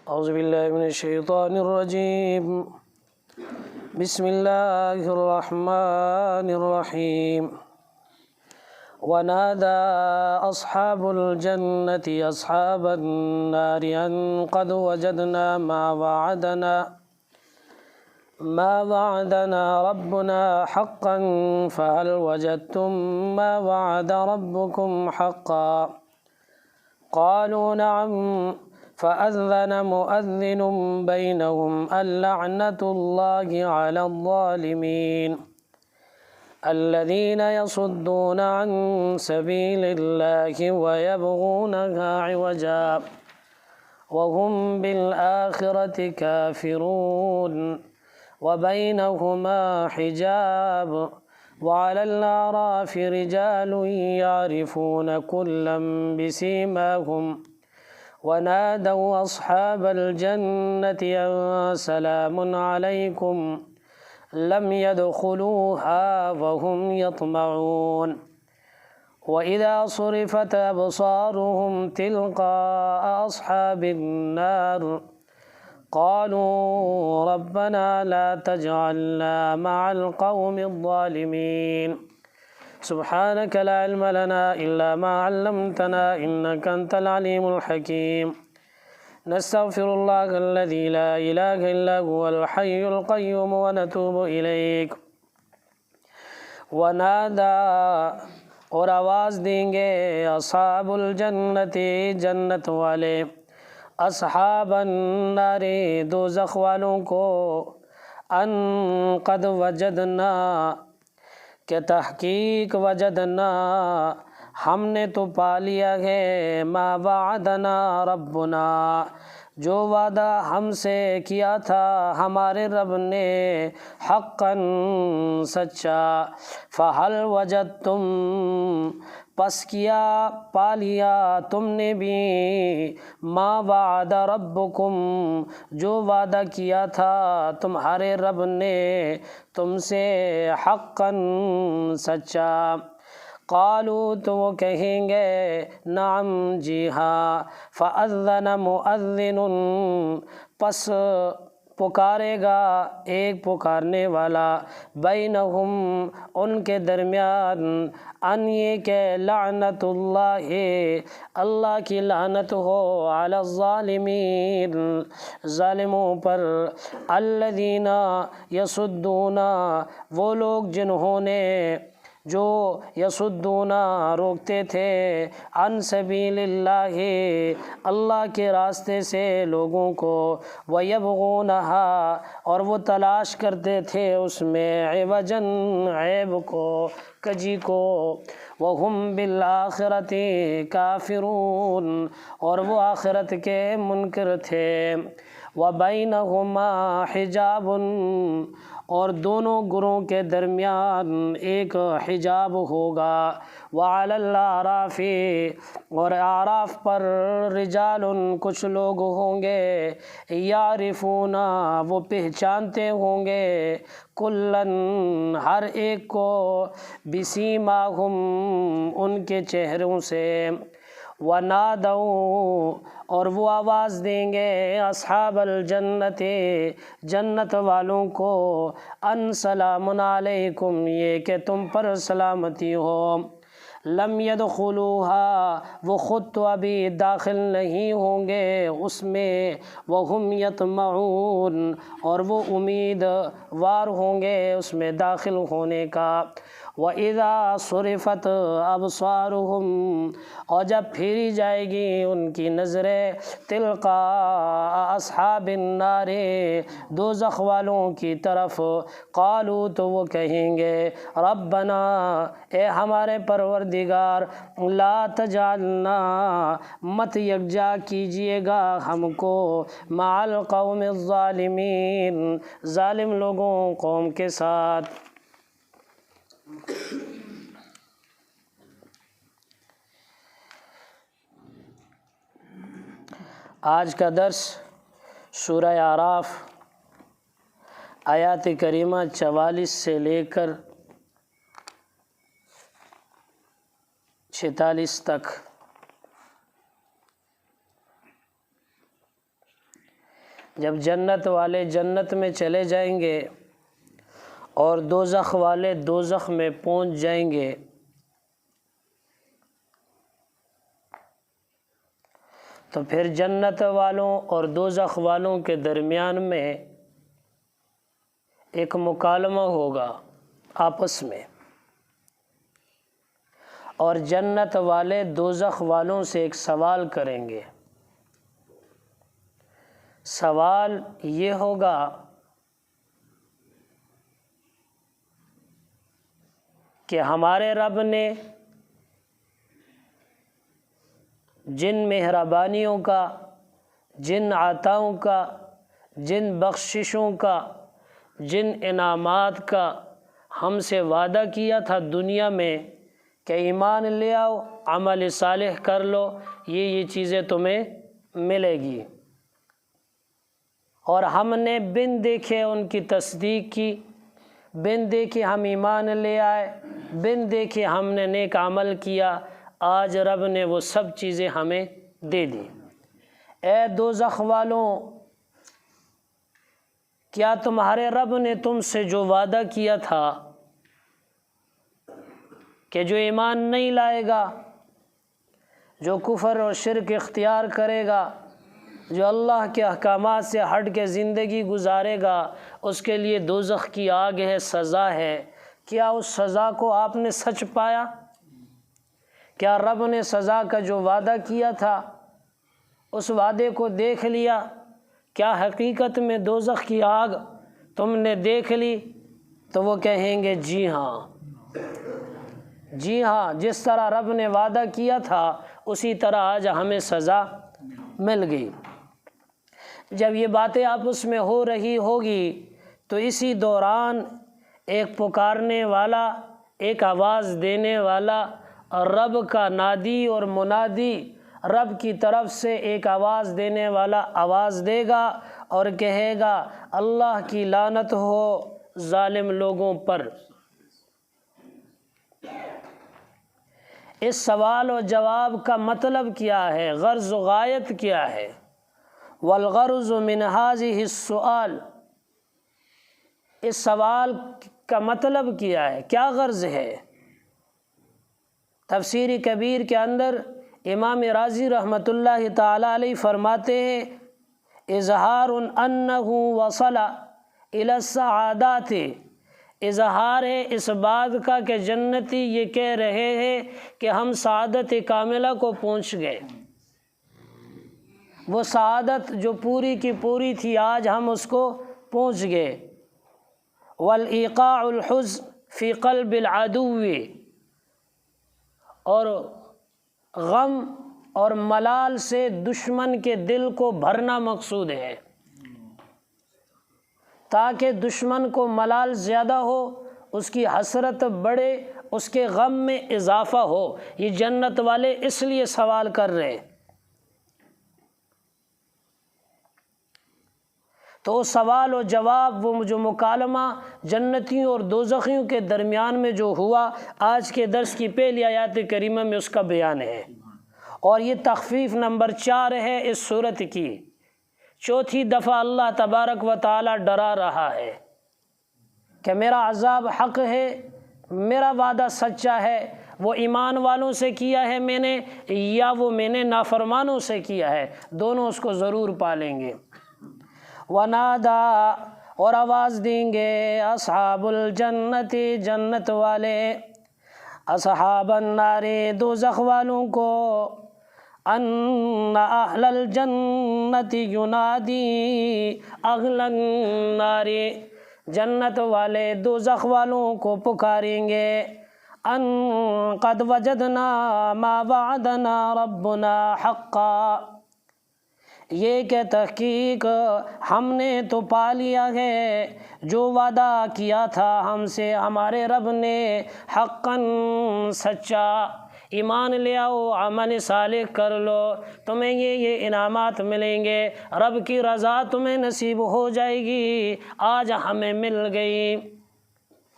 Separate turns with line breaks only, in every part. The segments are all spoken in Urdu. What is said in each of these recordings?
اعوذ باللہ من الشیطان الرجیم بسم اللہ الرحمن الرحیم ونادى أصحاب الجنة أصحاب النار أن قد وجدنا ما وعدنا ربنا حقا فهل وجدتم ما وعد ربكم حقا قالوا نعم فأذن مؤذن بينهم اللعنة الله على الظالمين الذين يصدون عن سبيل الله ويبغونها عوجا وهم بالآخرة كافرون وبينهما حجاب وعلى الأعراف رجال يعرفون كلا بسيماهم ونادوا أصحاب الجنة أن سلام عليكم لم يدخلوها وهم يطمعون وإذا صرفت أبصارهم تلقاء أصحاب النار قالوا ربنا لا تجعلنا مع القوم الظالمين سبحانك لا علم لنا إلا ما علمتنا إنك أنت العليم الحكيم نستغفر الله الذي لا إله إلا هو الحي القيوم ونتوب إليك ونادى اور آواز دیں گے اصحاب الجنت جنت والے اصحاب النار دوزخ والوں کو ان قد وجدنا کہ تحقیق وجدنا ہم نے تو پا لیا ہے ما وعدنا ربنا جو وعدہ ہم سے کیا تھا ہمارے رب نے حقا سچا فہل وجدتم پس کیا پا لیا تم نے بھی ما وعد ربکم جو وعدہ کیا تھا تمہارے رب نے تم سے حقا سچا قالوا تو وہ کہیں گے نعم جی ہاں فأذن مؤذن پس پکارے گا ایک پکارنے والا بینہم ان کے درمیان ان یہ کہ لعنت اللہ اللہ کی لعنت ہو علی الظالمین ظالموں پر الذین یصدون وہ لوگ جنہوں نے جو یصدون روکتے تھے عن سبیل اللہ اللہ کے راستے سے لوگوں کو ویبغونہا اور وہ تلاش کرتے تھے اس میں عوجا عیب کو کجی کو وہم بالآخرۃ کافرون اور وہ آخرت کے منکر تھے وبینہما حجاب اور دونوں گروہوں کے درمیان ایک حجاب ہوگا وعلی الاعراف اور اعراف پر رجال کچھ لوگ ہوں گے یعرفون وہ پہچانتے ہوں گے کلن ہر ایک کو بسیماہم ان کے چہروں سے ونادوا اور وہ آواز دیں گے اصحاب الجنت جنت والوں کو ان سلام علیکم یہ کہ تم پر سلامتی ہو لم يدخلوها وہ خود تو ابھی داخل نہیں ہوں گے اس میں وہم یطمعون اور وہ امیدوار ہوں گے اس میں داخل ہونے کا وَإِذَا صُرِفَتْ أَبْصَارُهُمْ اور جب پھیری جائے گی ان کی نظریں تلقاء اصحاب النار دوزخ والوں کی طرف قالوا تو وہ کہیں گے ربنا اے ہمارے پروردگار لا تجعلنا مت یکجا کیجئے گا ہم کو مع القوم الظالمین ظالم لوگوں قوم کے ساتھ آج کا درس سورہ اعراف آیات کریمہ 44 سے لے کر 46 تک جب جنت والے جنت میں چلے جائیں گے اور دوزخ والے دوزخ میں پہنچ جائیں گے، تو پھر جنت والوں اور دوزخ والوں کے درمیان میں ایک مکالمہ ہوگا آپس میں، اور جنت والے دوزخ والوں سے ایک سوال کریں گے۔ سوال یہ ہوگا کہ ہمارے رب نے جن مہربانیوں کا، جن عطاؤں کا، جن بخششوں کا، جن انعامات کا ہم سے وعدہ کیا تھا دنیا میں کہ ایمان لے آؤ، عمل صالح کر لو، یہ چیزیں تمہیں ملے گی، اور ہم نے بن دیکھے ان کی تصدیق کی، بن دیکھے ہم ایمان لے آئے، بن دیکھے ہم نے نیک عمل کیا، آج رب نے وہ سب چیزیں ہمیں دے دی۔ اے دوزخ والوں، کیا تمہارے رب نے تم سے جو وعدہ کیا تھا کہ جو ایمان نہیں لائے گا، جو کفر اور شرک اختیار کرے گا، جو اللہ کے احکامات سے ہٹ کے زندگی گزارے گا، اس کے لیے دوزخ کی آگ ہے، سزا ہے، کیا اس سزا کو آپ نے سچ پایا؟ کیا رب نے سزا کا جو وعدہ کیا تھا اس وعدے کو دیکھ لیا؟ کیا حقیقت میں دوزخ کی آگ تم نے دیکھ لی؟ تو وہ کہیں گے جی ہاں، جی ہاں، جس طرح رب نے وعدہ کیا تھا اسی طرح آج ہمیں سزا مل گئی۔ جب یہ باتیں آپس میں ہو رہی ہوگی تو اسی دوران ایک پکارنے والا، ایک آواز دینے والا، رب کا نادی اور منادی، رب کی طرف سے ایک آواز دینے والا آواز دے گا اور کہے گا اللہ کی لعنت ہو ظالم لوگوں پر۔ اس سوال و جواب کا مطلب کیا ہے، غرض و غایت کیا ہے؟ والغرض من هذه السؤال، اس سوال کا مطلب کیا ہے، کیا غرض ہے؟ تفسیر کبیر کے اندر امام رازی رحمۃ اللہ تعالی علیہ فرماتے ہیں اظہار انہ وصل الی السعادات، اظہار ہے اس بات کا کہ جنتی یہ کہہ رہے ہیں کہ ہم سعادت کاملہ کو پہنچ گئے، وہ سعادت جو پوری کی پوری تھی آج ہم اس کو پہنچ گئے۔ والایقاع الحزن فی قلب العدو، اور غم اور ملال سے دشمن کے دل کو بھرنا مقصود ہے، تاکہ دشمن کو ملال زیادہ ہو، اس کی حسرت بڑھے، اس کے غم میں اضافہ ہو۔ یہ جنت والے اس لیے سوال کر رہے ہیں۔ تو سوال و جواب، وہ جو مکالمہ جنتیوں اور دوزخیوں کے درمیان میں جو ہوا، آج کے درس کی پہلی آیات کریمہ میں اس کا بیان ہے، اور یہ تخفیف نمبر 4 ہے اس صورت کی۔ چوتھی دفعہ اللہ تبارک و تعالی ڈرا رہا ہے کہ میرا عذاب حق ہے، میرا وعدہ سچا ہے، وہ ایمان والوں سے کیا ہے میں نے، یا وہ میں نے نافرمانوں سے کیا ہے، دونوں اس کو ضرور پالیں گے۔ ونادا، اور آواز دیں گے اصحاب الجنت، جنت والے، اصحاب النار، دوزخ والوں کو، ان اہل الجنت ینادی اہل النار، جنت والے دوزخ والوں کو پکاریں گے ان قد وجدنا ما وعدنا ربنا حقا، یہ کہ تحقیق ہم نے تو پا لیا ہے جو وعدہ کیا تھا ہم سے ہمارے رب نے، حقاً سچا، ایمان لے آؤ، عمل صالح کر لو، تمہیں یہ انعامات ملیں گے، رب کی رضا تمہیں نصیب ہو جائے گی، آج ہمیں مل گئی،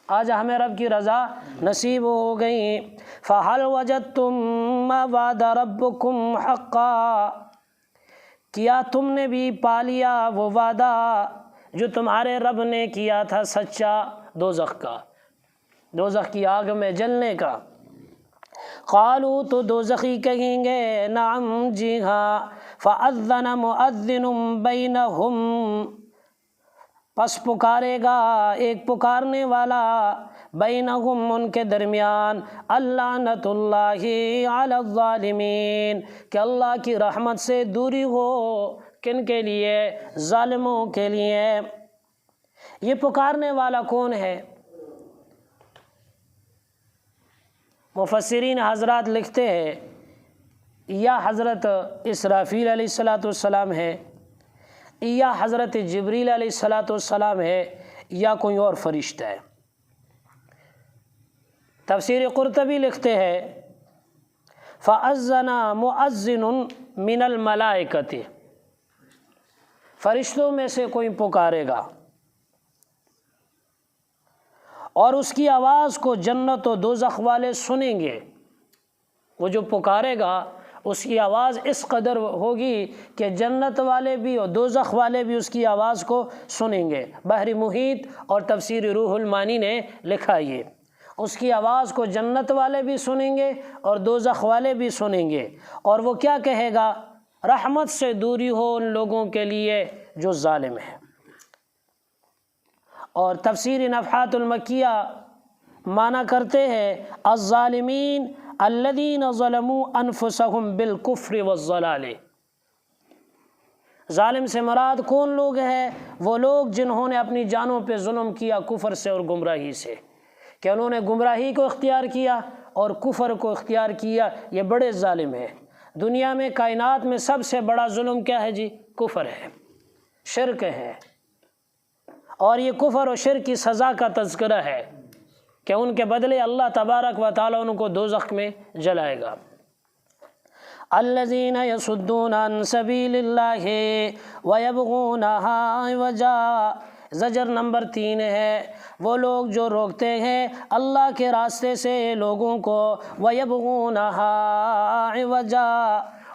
آج ہمیں رب کی رضا نصیب ہو گئی۔ فَهَلْ وَجَدْتُم مَّا وَعَدَ رَبُّكُمْ حَقًّا، کیا تم نے بھی پا لیا وہ وعدہ جو تمہارے رب نے کیا تھا سچا دوزخ کا، دوزخ کی آگ میں جلنے کا؟ قالوا تو دوزخی کہیں گے نعم جی ہاں، فأذن مؤذن بینہم پس پکارے گا ایک پکارنے والا بینہم ان کے درمیان، اللعنۃ اللہ علی الظالمین کہ اللہ کی رحمت سے دوری ہو، کن کے لیے؟ ظالموں کے لیے۔ یہ پکارنے والا کون ہے؟ مفسرین حضرات لکھتے ہیں یا حضرت اسرافیل علیہ السلام ہے، یا حضرت جبریل علیہ السلام ہے، یا کوئی اور فرشتہ ہے۔ تفسیر قرطبی لکھتے ہیں فَأَذَّنَ مُؤَذِّنٌ مِّنَ الْمَلَائِكَةِ فرشتوں میں سے کوئی پکارے گا اور اس کی آواز کو جنت و دوزخ والے سنیں گے۔ وہ جو پکارے گا اس کی آواز اس قدر ہوگی کہ جنت والے بھی اور دوزخ والے بھی اس کی آواز کو سنیں گے۔ بحر محیط اور تفسیر روح المعانی نے لکھا یہ، اس کی آواز کو جنت والے بھی سنیں گے اور دوزخ والے بھی سنیں گے، اور وہ کیا کہے گا؟ رحمت سے دوری ہو ان لوگوں کے لیے جو ظالم ہیں۔ اور تفسیر نفحات المکیہ معنی کرتے ہیں الظالمین الذین ظلموا انفسهم بالکفر والضلال۔ ظالم سے مراد کون لوگ ہیں؟ وہ لوگ جنہوں نے اپنی جانوں پہ ظلم کیا کفر سے اور گمراہی سے، کہ انہوں نے گمراہی کو اختیار کیا اور کفر کو اختیار کیا، یہ بڑے ظالم ہیں۔ دنیا میں کائنات میں سب سے بڑا ظلم کیا ہے جی؟ کفر ہے، شرک ہے، اور یہ کفر و شرک کی سزا کا تذکرہ ہے کہ ان کے بدلے اللہ تبارک و تعالیٰ ان کو دوزخ میں جلائے گا۔ الذین یصدون عن سبیل اللہ ویبغونہا عوجا، زجر نمبر 3 ہے، وہ لوگ جو روکتے ہیں اللہ کے راستے سے لوگوں کو، ویبغونہا عوجا،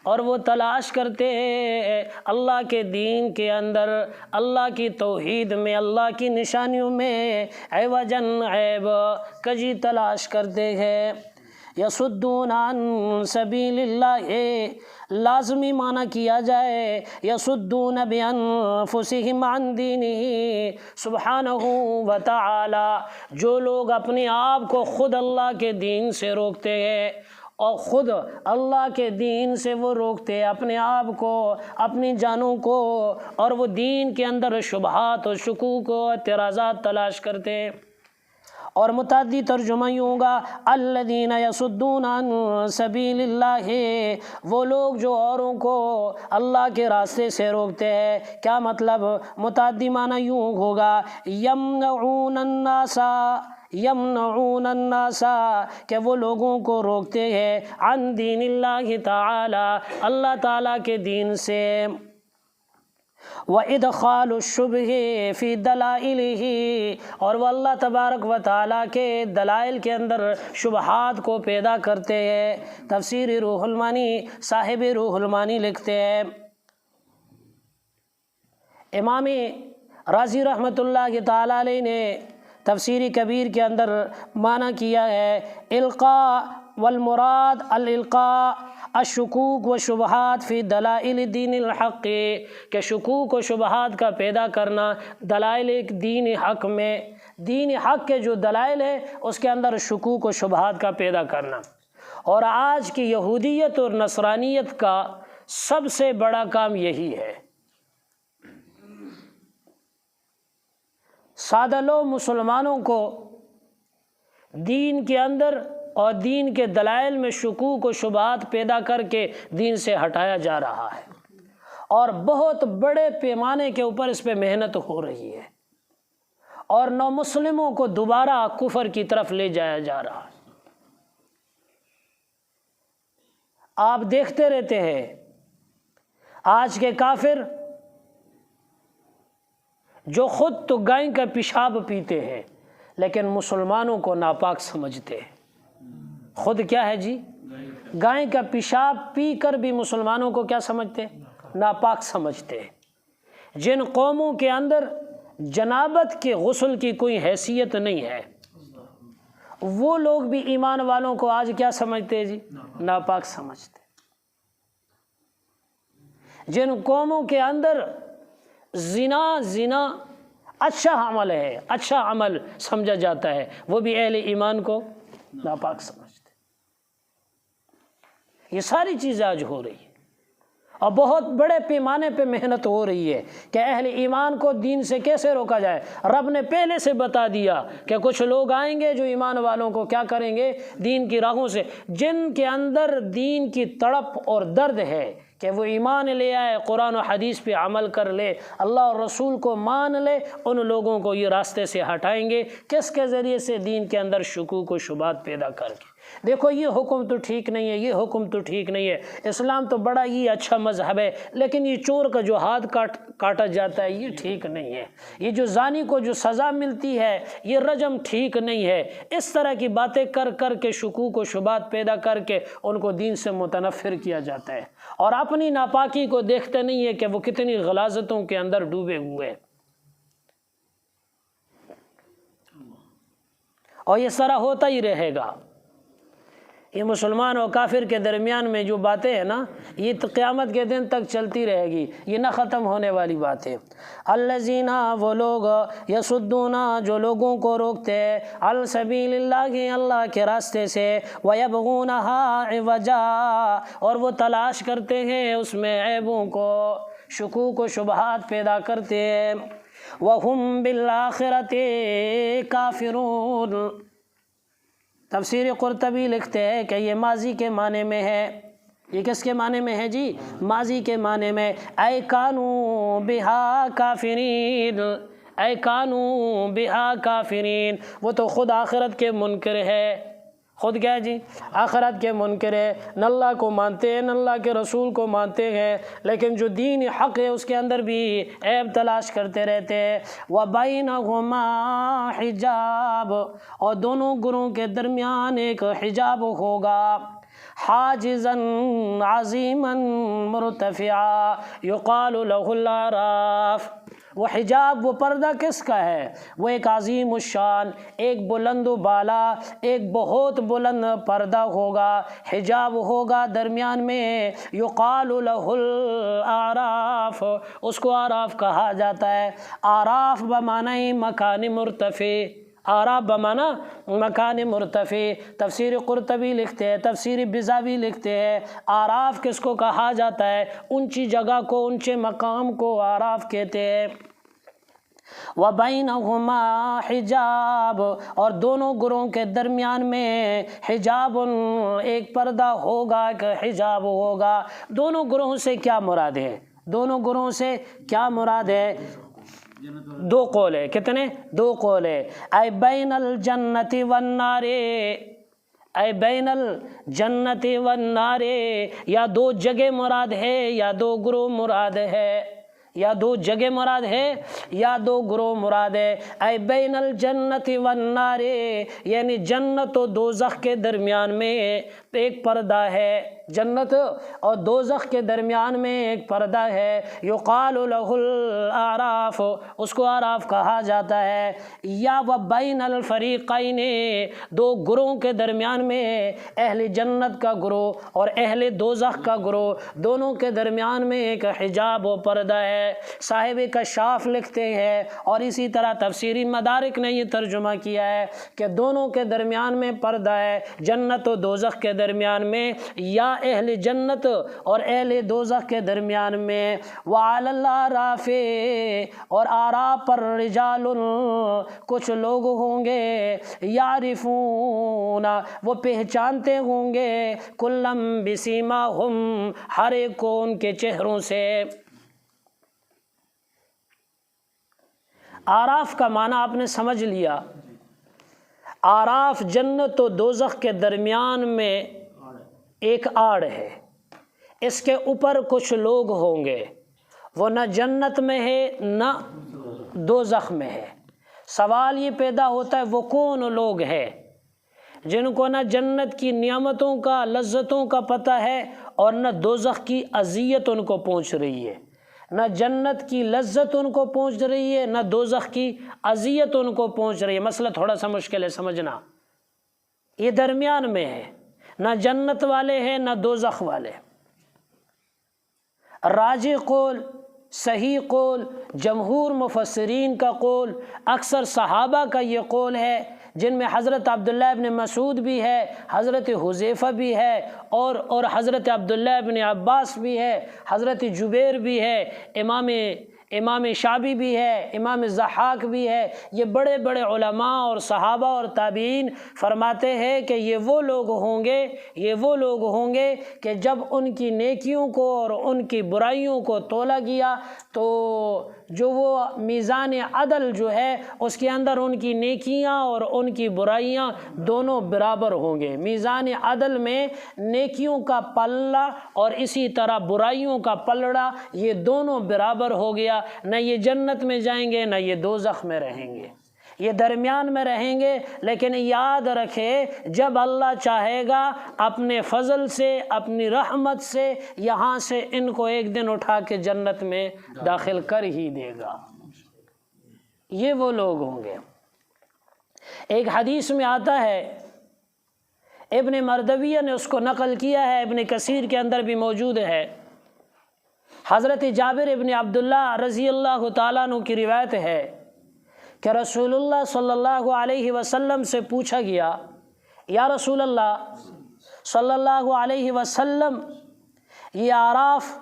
اور وہ تلاش کرتے ہیں اللہ کے دین کے اندر، اللہ کی توحید میں، اللہ کی نشانیوں میں عوجن عیب، کجی تلاش کرتے ہیں۔ یصدون عن سبیل اللہ لازمی معنی کیا جائے یصدون بانفسہم عن دینہ سبحانہ و تعالی، جو لوگ اپنے آپ کو خود اللہ کے دین سے روکتے ہیں، اور خود اللہ کے دین سے وہ روکتے ہیں اپنے آپ کو، اپنی جانوں کو، اور وہ دین کے اندر شبہات و شکوک و اعتراضات تلاش کرتے ہیں۔ اور متعدی ترجمہ یوں ہوگا الذین یصدون عن سبیل اللہ، وہ لوگ جو اوروں کو اللہ کے راستے سے روکتے ہیں۔ کیا مطلب؟ متعدی معنی یوں ہوگا یمنعون الناس، یمنعون الناس کہ وہ لوگوں کو روکتے ہیں عن دین اللہ تعالی، اللہ تعالیٰ کے دین سے، وَإِدْخَالُ الشُّبْهِ فِي دَلَائِلِهِ، اور وہ اللہ تبارک و تعالیٰ کے دلائل کے اندر شبہات کو پیدا کرتے ہیں۔ تفسیر روح المعانی صاحب روح المعانی لکھتے ہیں، امام رازی رحمۃ اللہ تعالیٰ علیہ نے تفسیر کبیر کے اندر معنی کیا ہے القاء، والمراد الالقاء الشکوک و شبہات فی دلائل دین الحق، کہ شکوک و شبہات کا پیدا کرنا دلائل دین حق میں، دین حق کے جو دلائل ہے اس کے اندر شکوک و شبہات کا پیدا کرنا۔ اور آج کی یہودیت اور نصرانیت کا سب سے بڑا کام یہی ہے۔ سادہ لو مسلمانوں کو دین کے اندر اور دین کے دلائل میں شکوک و شبہات پیدا کر کے دین سے ہٹایا جا رہا ہے، اور بہت بڑے پیمانے کے اوپر اس پہ محنت ہو رہی ہے، اور نو مسلموں کو دوبارہ کفر کی طرف لے جایا جا رہا ہے۔ آپ دیکھتے رہتے ہیں آج کے کافر جو خود تو گائے کا پیشاب پیتے ہیں لیکن مسلمانوں کو ناپاک سمجھتے ہیں۔ خود کیا ہے جی؟ گائے کا پیشاب پی کر بھی مسلمانوں کو کیا سمجھتے ہیں؟ ناپاک سمجھتے ہیں، جن قوموں کے اندر جنابت کے غسل کی کوئی حیثیت نہیں ہے، وہ لوگ بھی ایمان والوں کو آج کیا سمجھتے ہیں جی؟ ناپاک سمجھتے۔ جن قوموں کے اندر زنا اچھا عمل ہے، اچھا عمل سمجھا جاتا ہے، وہ بھی اہل ایمان کو ناپاک سمجھتے۔ یہ ساری چیزیں آج ہو رہی ہیں، اور بہت بڑے پیمانے پہ محنت ہو رہی ہے کہ اہل ایمان کو دین سے کیسے روکا جائے۔ رب نے پہلے سے بتا دیا کہ کچھ لوگ آئیں گے جو ایمان والوں کو کیا کریں گے؟ دین کی راہوں سے، جن کے اندر دین کی تڑپ اور درد ہے کہ وہ ایمان لے آئے، قرآن و حدیث پہ عمل کر لے، اللہ اور رسول کو مان لے، ان لوگوں کو یہ راستے سے ہٹائیں گے۔ کس کے ذریعے سے؟ دین کے اندر شکوک و شبہات پیدا کر کے۔ دیکھو یہ حکم تو ٹھیک نہیں ہے، یہ حکم تو ٹھیک نہیں ہے، اسلام تو بڑا ہی اچھا مذہب ہے، لیکن یہ چور کا جو ہاتھ کاٹا جاتا ہے یہ ٹھیک نہیں ہے، یہ جو زانی کو جو سزا ملتی ہے یہ رجم ٹھیک نہیں ہے۔ اس طرح کی باتیں کر کر کے شکوک و شبہات پیدا کر کے ان کو دین سے متنفر کیا جاتا ہے، اور اپنی ناپاکی کو دیکھتے نہیں ہے کہ وہ کتنی غلاظتوں کے اندر ڈوبے ہوئے ہیں۔ اور یہ طرح ہوتا ہی رہے گا۔ یہ مسلمان اور کافر کے درمیان میں جو باتیں ہیں نا، یہ تو قیامت کے دن تک چلتی رہے گی، یہ نہ ختم ہونے والی بات ہے۔ الذین، وہ لوگ، یصدون، جو لوگوں کو روکتے ہیں، عن سبیل اللہ، اللہ کے راستے سے، ویبغونہا عوجا، اور وہ تلاش کرتے ہیں اس میں عیبوں کو، شکوک و شبہات پیدا کرتے ہیں۔ وہم بالآخرۃ کافرون، تفسیر قرطبی لکھتے ہیں کہ یہ ماضی کے معنی میں ہے۔ یہ کس کے معنی میں ہے جی؟ ماضی کے معنی میں۔ اے کانوا بہا کافرین، اے کانوا بہا کافرین، وہ تو خود آخرت کے منکر ہے، خود کیا ہے جی؟ آخرت کے منکر ہے، نہ اللہ کو مانتے ہیں نہ اللہ کے رسول کو مانتے ہیں، لیکن جو دین حق ہے اس کے اندر بھی عیب تلاش کرتے رہتے ہیں۔ وَبَيْنَهُمَا حجاب، اور دونوں گروہوں کے درمیان ایک حجاب ہوگا، حاجزاً عظیماً مرتفعا یقال له الاعراف۔ وہ حجاب، وہ پردہ کس کا ہے؟ وہ ایک عظیم الشان، ایک بلند و بالا، ایک بہت بلند پردہ ہوگا، حجاب ہوگا درمیان میں، یقال له الاعراف، اس کو اعراف کہا جاتا ہے۔ اعراف بمعنی مکان مرتفع، اعراف بمعنی مکان مرتفع۔ تفسیر قرطبی لکھتے ہیں، تفسیر بزاوی لکھتے ہیں، اعراف کس کو کہا جاتا ہے؟ اونچی جگہ کو، اونچے مقام کو اعراف کہتے ہیں۔ وَبَيْنَهُمَا حجاب، اور دونوں گروہوں کے درمیان میں حجاب، ایک پردہ ہوگا، ایک حجاب ہوگا۔ دونوں گروہوں سے کیا مراد ہے؟ دونوں گروہوں سے کیا مراد ہے؟ دو قول ہے، کتنے؟ دو قول ہے۔ اے بین الجنت والنار، اے بین الجنت والنار، یا دو جگہ مراد ہے یا دو گروہ مراد ہے، یا دو جگہ مراد ہے یا دو گروہ مراد ہے۔ اے بین الجنت والنار، یعنی جنت و دوزخ کے درمیان میں ایک پردہ ہے، جنت اور دوزخ کے درمیان میں ایک پردہ ہے، یقال له الاعراف، اس کو اعراف کہا جاتا ہے۔ یا وبین الفریقین، دو گروہوں کے درمیان میں اہل جنت کا گروہ اور اہل دوزخ کا گروہ، دونوں کے درمیان میں ایک حجاب و پردہ ہے۔ صاحب کشاف لکھتے ہیں، اور اسی طرح تفسیری مدارک نے یہ ترجمہ کیا ہے کہ دونوں کے درمیان میں پردہ ہے، جنت و دوزخ کے درمیان میں، یا اہل جنت اور اہل دوزخ کے درمیان میں۔ وعلی الاعراف، اور اعراف پر رجال، کچھ لوگ ہوں گے، یعرفون، وہ پہچانتے ہوں گے، کلم بسیماہم، ہر ایک کو ان کے چہروں سے۔ اعراف کا معنی آپ نے سمجھ لیا، اعراف جنت و دوزخ کے درمیان میں ایک آڑ ہے، اس کے اوپر کچھ لوگ ہوں گے، وہ نہ جنت میں ہے نہ دوزخ میں ہے۔ سوال یہ پیدا ہوتا ہے وہ کون لوگ ہیں؟ جن کو نہ جنت کی نعمتوں کا لذتوں کا پتہ ہے اور نہ دوزخ کی اذیت ان کو پہنچ رہی ہے، نہ جنت کی لذت ان کو پہنچ رہی ہے، نہ دوزخ کی اذیت ان کو پہنچ رہی ہے۔ مسئلہ تھوڑا سا مشکل ہے سمجھنا، یہ درمیان میں ہے، نہ جنت والے ہیں نہ دوزخ والے۔ راجح قول، صحیح قول، جمہور مفسرین کا قول، اکثر صحابہ کا یہ قول ہے، جن میں حضرت عبداللہ ابن مسعود بھی ہے، حضرت حذیفہ بھی ہے، اور حضرت عبداللہ ابن عباس بھی ہے، حضرت جبیر بھی ہے، امام شعبی بھی ہے، امام ضحاک بھی ہے۔ یہ بڑے بڑے علماء اور صحابہ اور تابعین فرماتے ہیں کہ یہ وہ لوگ ہوں گے کہ جب ان کی نیکیوں کو اور ان کی برائیوں کو تولا گیا تو جو وہ میزان عدل جو ہے اس کے اندر ان کی نیکیاں اور ان کی برائیاں دونوں برابر ہوں گے۔ میزان عدل میں نیکیوں کا پلڑا اور اسی طرح برائیوں کا پلڑا یہ دونوں برابر ہو گیا، نہ یہ جنت میں جائیں گے نہ یہ دوزخ میں رہیں گے، یہ درمیان میں رہیں گے۔ لیکن یاد رکھے جب اللہ چاہے گا اپنے فضل سے اپنی رحمت سے یہاں سے ان کو ایک دن اٹھا کے جنت میں داخل کر ہی دے گا۔ یہ وہ لوگ ہوں گے۔ ایک حدیث میں آتا ہے، ابن مردویہ نے اس کو نقل کیا ہے، ابن کثیر کے اندر بھی موجود ہے، حضرت جابر ابن عبداللہ رضی اللہ تعالیٰ عنہ کی روایت ہے کہ رسول اللہ صلی اللہ علیہ وسلم سے پوچھا گیا، یا رسول اللہ صلی اللہ علیہ وسلم یہ اعراف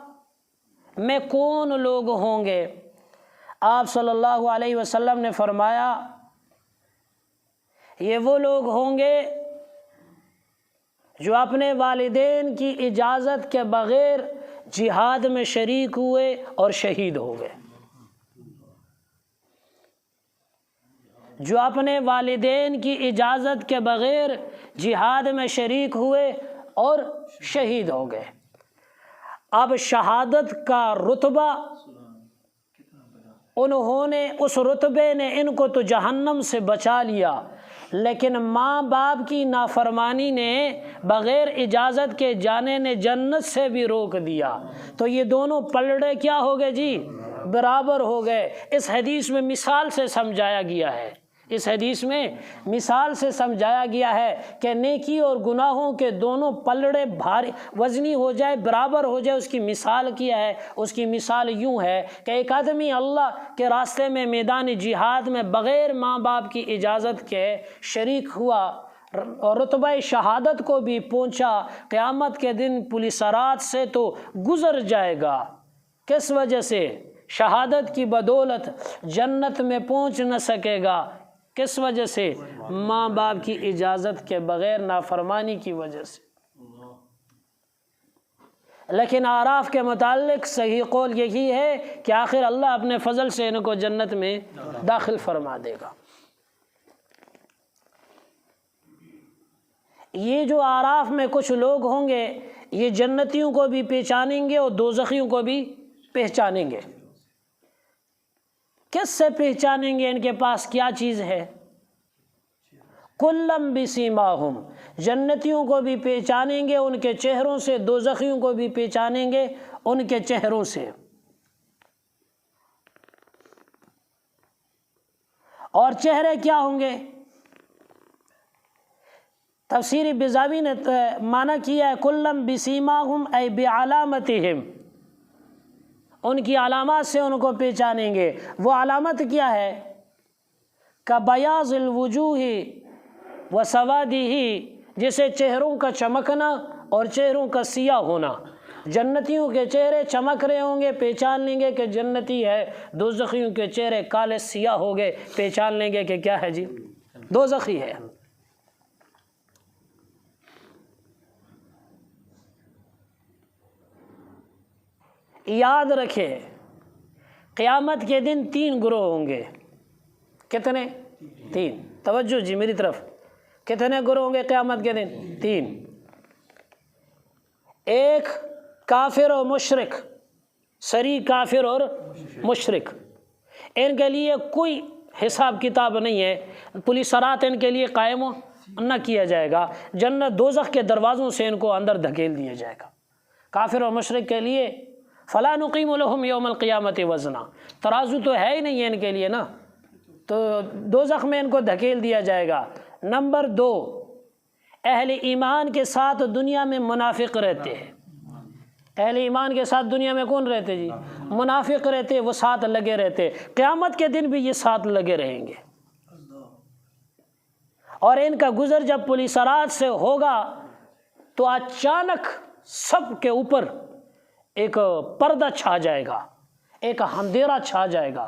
میں کون لوگ ہوں گے؟ آپ صلی اللہ علیہ وسلم نے فرمایا یہ وہ لوگ ہوں گے جو اپنے والدین کی اجازت کے بغیر جہاد میں شریک ہوئے اور شہید ہو گئے، جو اپنے والدین کی اجازت کے بغیر جہاد میں شریک ہوئے اور شہید ہو گئے۔ اب شہادت کا رتبہ انہوں نے، اس رتبے نے ان کو تو جہنم سے بچا لیا، لیکن ماں باپ کی نافرمانی نے بغیر اجازت کے جانے نے جنت سے بھی روک دیا، تو یہ دونوں پلڑے کیا ہو گئے جی؟ برابر ہو گئے۔ اس حدیث میں مثال سے سمجھایا گیا ہے، اس حدیث میں مثال سے سمجھایا گیا ہے کہ نیکی اور گناہوں کے دونوں پلڑے بھاری وزنی ہو جائے، برابر ہو جائے، اس کی مثال کیا ہے؟ اس کی مثال یوں ہے کہ ایک آدمی اللہ کے راستے میں میدان جہاد میں بغیر ماں باپ کی اجازت کے شریک ہوا اور رتبہ شہادت کو بھی پہنچا، قیامت کے دن پولیس رات سے تو گزر جائے گا۔ کس وجہ سے؟ شہادت کی بدولت جنت میں پہنچ نہ سکے گا۔ کس وجہ سے؟ ماں باپ کی اجازت کے بغیر نافرمانی کی وجہ سے۔ لیکن اعراف کے متعلق صحیح قول یہی ہے کہ آخر اللہ اپنے فضل سے ان کو جنت میں داخل فرما دے گا۔ یہ جو اعراف میں کچھ لوگ ہوں گے یہ جنتیوں کو بھی پہچانیں گے اور دوزخیوں کو بھی پہچانیں گے۔ کس سے پہچانیں گے؟ ان کے پاس کیا چیز ہے؟ کلم بسیماہم، جنتیوں کو بھی پہچانیں گے ان کے چہروں سے، دوزخیوں کو بھی پہچانیں گے ان کے چہروں سے۔ اور چہرے کیا ہوں گے؟ تفسیر بیضاوی نے معنی کیا ہے کلم بسیماہم ای بعلامتہم، ان کی علامات سے ان کو پہچانیں گے۔ وہ علامت کیا ہے؟ کبیاض الوجوہ وسوادہ، جیسے چہروں کا چمکنا اور چہروں کا سیاہ ہونا۔ جنتیوں کے چہرے چمک رہے ہوں گے، پہچان لیں گے کہ جنتی ہے، دوزخیوں کے چہرے کالے سیاہ ہو گئے، پہچان لیں گے کہ کیا ہے جی؟ دوزخی ہے۔ یاد رکھے قیامت کے دن 3 گروہ ہوں گے۔ کتنے؟ 3۔ توجہ جی میری طرف، کتنے گروہ ہوں گے قیامت کے دن؟ 3۔ ایک کافر و مشرک، سری کافر اور مشرک، ان کے لیے کوئی حساب کتاب نہیں ہے، پولیس رات ان کے لیے قائم نہ کیا جائے گا، جنت دوزخ کے دروازوں سے ان کو اندر دھکیل دیا جائے گا۔ کافر اور مشرک کے لیے فلا نقیم لہم یوم القیامت وزنا، ترازو تو ہے ہی نہیں ہے ان کے لیے نا، تو دوزخ میں ان کو دھکیل دیا جائے گا۔ نمبر 2، اہل ایمان کے ساتھ دنیا میں منافق رہتے ہیں۔ اہل ایمان کے ساتھ دنیا میں کون رہتے جی؟ منافق رہتے، وہ ساتھ لگے رہتے، قیامت کے دن بھی یہ ساتھ لگے رہیں گے۔ اور ان کا گزر جب پولیس رات سے ہوگا تو اچانک سب کے اوپر ایک پردہ چھا جائے گا، ایک اندھیرا چھا جائے گا،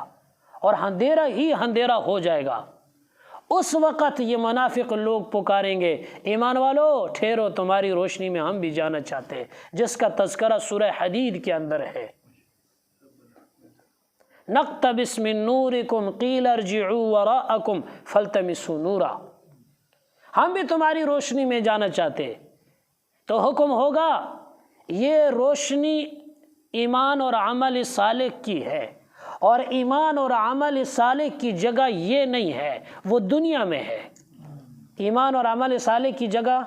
اور اندھیرا ہی اندھیرا ہو جائے گا۔ اس وقت یہ منافق لوگ پکاریں گے، ایمان والو ٹھہرو، تمہاری روشنی میں ہم بھی جانا چاہتے ہیں، جس کا تذکرہ سورہ حدید کے اندر ہے۔ نقتبس من نورکم قیل ارجعوا وراءکم فالتمسوا نورا، ہم بھی تمہاری روشنی میں جانا چاہتے، تو حکم ہوگا یہ روشنی ایمان اور عمل صالح کی ہے، اور ایمان اور عمل صالح کی جگہ یہ نہیں ہے، وہ دنیا میں ہے۔ ایمان اور عمل صالح کی جگہ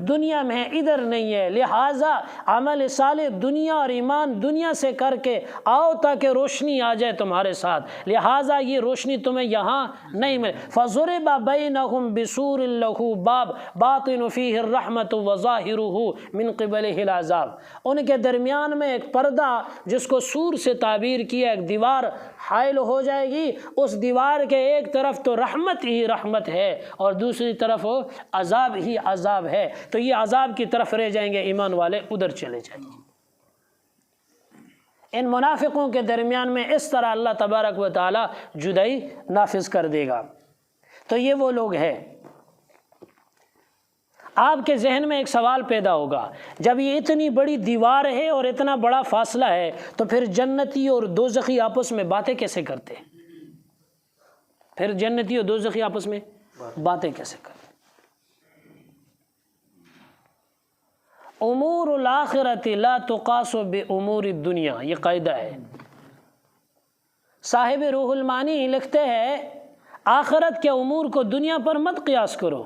دنیا میں ہے، ادھر نہیں ہے۔ لہٰذا عمل صالح دنیا اور ایمان دنیا سے کر کے آؤ تاکہ روشنی آ جائے تمہارے ساتھ، لہٰذا یہ روشنی تمہیں یہاں نہیں ملے۔ فَضُرِبَ بَيْنَهُمْ بِسُورٍ لَهُ بَابٌ بَاطِنُهُ فِيهِ الرَّحْمَةُ وَظَاهِرُهُ مِنْ قِبَلِهِ الْعَذَابُ، ان کے درمیان میں ایک پردہ جس کو سور سے تعبیر کیا، ایک دیوار حائل ہو جائے گی، اس دیوار کے ایک طرف تو رحمت ہی رحمت ہے اور دوسری طرف عذاب ہی عذاب ہے، تو یہ عذاب کی طرف رہ جائیں گے، ایمان والے ادھر چلے جائیں گے۔ ان منافقوں کے درمیان میں اس طرح اللہ تبارک و تعالی جدائی نافذ کر دے گا۔ تو یہ وہ لوگ ہیں۔ آپ کے ذہن میں ایک سوال پیدا ہوگا، جب یہ اتنی بڑی دیوار ہے اور اتنا بڑا فاصلہ ہے تو پھر جنتی اور دوزخی آپس میں باتیں کیسے کرتے ہیں؟ پھر جنتی اور دوزخی آپس میں باتیں کیسے کرتے ہیں؟ امور الاخرۃ لا تقاس بامور الدنیا، یہ قاعدہ ہے۔ صاحب روح المعانی لکھتے ہیں آخرت کے امور کو دنیا پر مت قیاس کرو،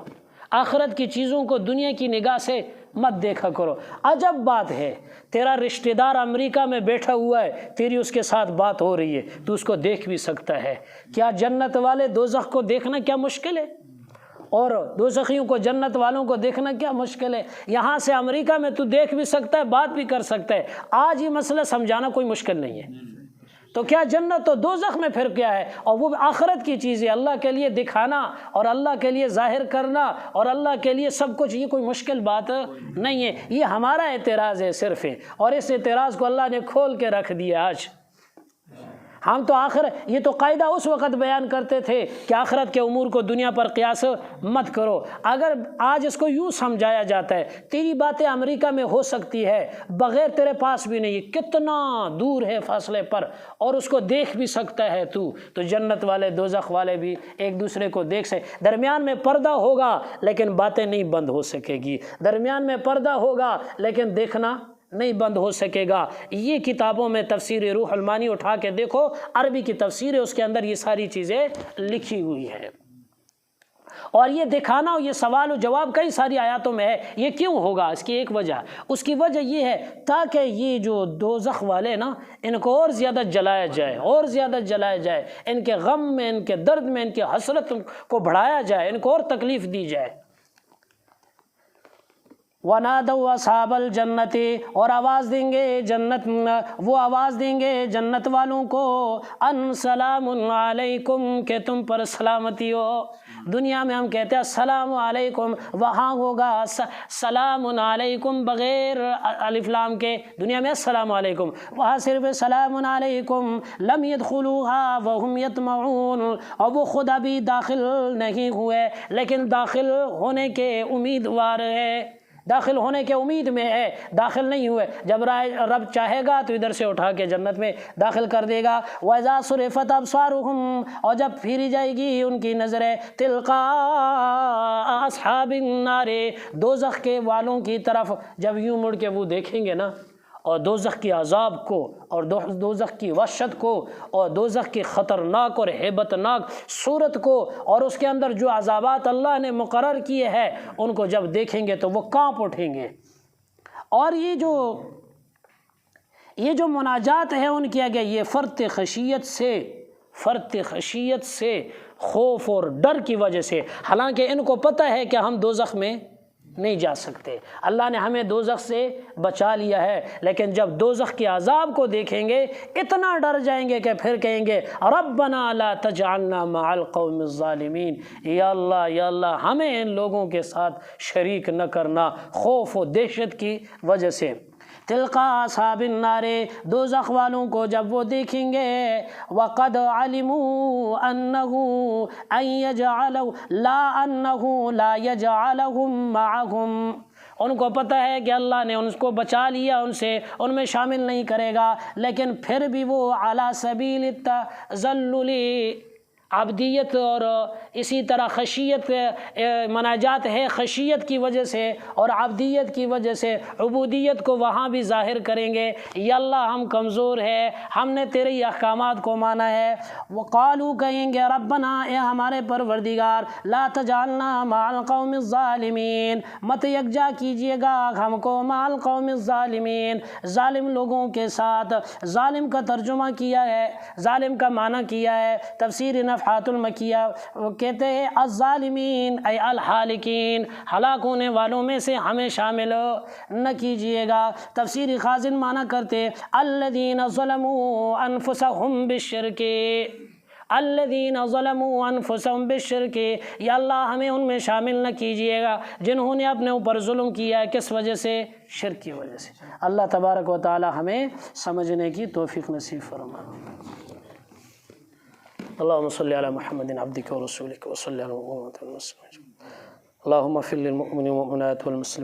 آخرت کی چیزوں کو دنیا کی نگاہ سے مت دیکھا کرو۔ عجب بات ہے، تیرا رشتہ دار امریکہ میں بیٹھا ہوا ہے، تیری اس کے ساتھ بات ہو رہی ہے، تو اس کو دیکھ بھی سکتا ہے۔ کیا جنت والے دوزخ کو دیکھنا کیا مشکل ہے؟ اور دوزخیوں کو، جنت والوں کو دیکھنا کیا مشکل ہے؟ یہاں سے امریکہ میں تو دیکھ بھی سکتا ہے، بات بھی کر سکتا ہے، آج یہ مسئلہ سمجھانا کوئی مشکل نہیں ہے۔ تو کیا جنت و دوزخ میں پھر کیا ہے؟ اور وہ آخرت کی چیز ہے، اللہ کے لیے دکھانا اور اللہ کے لیے ظاہر کرنا اور اللہ کے لیے سب کچھ، یہ کوئی مشکل بات نہیں ہے۔ یہ ہمارا اعتراض ہے صرف، اور اس اعتراض کو اللہ نے کھول کے رکھ دیا آج۔ ہم تو یہ تو قاعدہ اس وقت بیان کرتے تھے کہ آخرت کے امور کو دنیا پر قیاس مت کرو۔ اگر آج اس کو یوں سمجھایا جاتا ہے، تیری باتیں امریکہ میں ہو سکتی ہے، بغیر تیرے پاس بھی نہیں، کتنا دور ہے فاصلے پر، اور اس کو دیکھ بھی سکتا ہے تو جنت والے دوزخ والے بھی ایک دوسرے کو دیکھ سکتے۔ درمیان میں پردہ ہوگا لیکن باتیں نہیں بند ہو سکے گی، درمیان میں پردہ ہوگا لیکن دیکھنا نہیں بند ہو سکے گا۔ یہ کتابوں میں تفسیر روح المعانی اٹھا کے دیکھو، عربی کی تفسیر ہے، اس کے اندر یہ ساری چیزیں لکھی ہوئی ہیں۔ اور یہ دکھانا اور یہ سوال و جواب کئی ساری آیاتوں میں ہے۔ یہ کیوں ہوگا؟ اس کی ایک وجہ، اس کی وجہ یہ ہے تاکہ یہ جو دوزخ والے نا، ان کو اور زیادہ جلایا جائے، اور زیادہ جلایا جائے، ان کے غم میں، ان کے درد میں، ان کے حسرت کو بڑھایا جائے، ان کو اور تکلیف دی جائے۔ وَنَادَوْا أَصْحَابَ الْجَنَّةِ، اور آواز دیں گے وہ آواز دیں گے جنت والوں کو، ان سلام علیکم، کہ تم پر سلامتی ہو۔ دنیا میں ہم کہتے ہیں السلام علیکم، وہاں ہوگا سلام علیکم بغیر الف لام کے، دنیا میں السلام علیکم، وہاں صرف سلام علیکم لم يدخلوها وهم يطمعون، اور وہ خود ابھی داخل نہیں ہوئے لیکن داخل ہونے کے امیدوار ہے، داخل ہونے کے امید میں ہے، داخل نہیں ہوئے۔ جب رب چاہے گا تو ادھر سے اٹھا کے جنت میں داخل کر دے گا۔ وَإِذَا صُرِفَتْ أَبْصَارُهُمْ، اور جب پھیری جائے گی ان کی نظریں تِلْقَاءَ أَصْحَابِ النَّارِ، دوزخ کے والوں کی طرف، جب یوں مڑ کے وہ دیکھیں گے نا، اور دوزخ کی عذاب کو اور دوزخ کی وحشت کو اور دوزخ کی خطرناک اور ہیبت ناک صورت کو اور اس کے اندر جو عذابات اللہ نے مقرر کیے ہیں ان کو جب دیکھیں گے تو وہ کانپ اٹھیں گے۔ اور یہ جو مناجات ہے ان کی آگے یہ فرط خشیت سے خوف اور ڈر کی وجہ سے، حالانکہ ان کو پتہ ہے کہ ہم دوزخ میں نہیں جا سکتے، اللہ نے ہمیں دوزخ سے بچا لیا ہے، لیکن جب دوزخ کے عذاب کو دیکھیں گے اتنا ڈر جائیں گے کہ پھر کہیں گے ربنا لا تجعلنا مع القوم الظالمین، یا اللہ ہمیں ان لوگوں کے ساتھ شریک نہ کرنا، خوف و دہشت کی وجہ سے۔ تلقا اصحاب النار، دوزخ والوں کو جب وہ دیکھیں گے، وقد علموا انه لا يجعلهم معهم، ان کو پتہ ہے کہ اللہ نے ان کو بچا لیا، ان میں شامل نہیں کرے گا، لیکن پھر بھی وہ علی سبیل التذلل، عبدیت اور اسی طرح خشیت، مناجات ہے خشیت کی وجہ سے اور عبدیت کی وجہ سے عبودیت کو وہاں بھی ظاہر کریں گے، یا اللہ ہم کمزور ہیں، ہم نے تیرے احکامات کو مانا ہے۔ وقالو، کہیں گے ربنا، اے ہمارے پروردگار، لا تجعلنا مع القوم الظالمین، مت یکجا کیجیے گا ہم کو مع القوم الظالمین، ظالم لوگوں کے ساتھ۔ ظالم کا ترجمہ کیا ہے، ظالم کا معنی کیا ہے، تفسیر نفحات المکیہ کہتے ہیں الظالمین ای الحالکین، ہلاک ہونے والوں میں سے ہمیں شامل نہ کیجیے گا۔ تفسیر خازن معنی کرتے الذین ظلموا انفسهم بالشرک، الذین ظلموا انفسهم بالشرک، یا اللہ ہمیں ان میں شامل نہ کیجیے گا جنہوں نے اپنے اوپر ظلم کیا ہے، کس وجہ سے؟ شرک کی وجہ سے۔ اللہ تبارک و تعالی ہمیں سمجھنے کی توفیق نصیب فرمائے۔ اللهم صل على محمد عبدك ورسولك وصل على محمد اللهم اغفر للمؤمنين والمؤمنات والمسلمين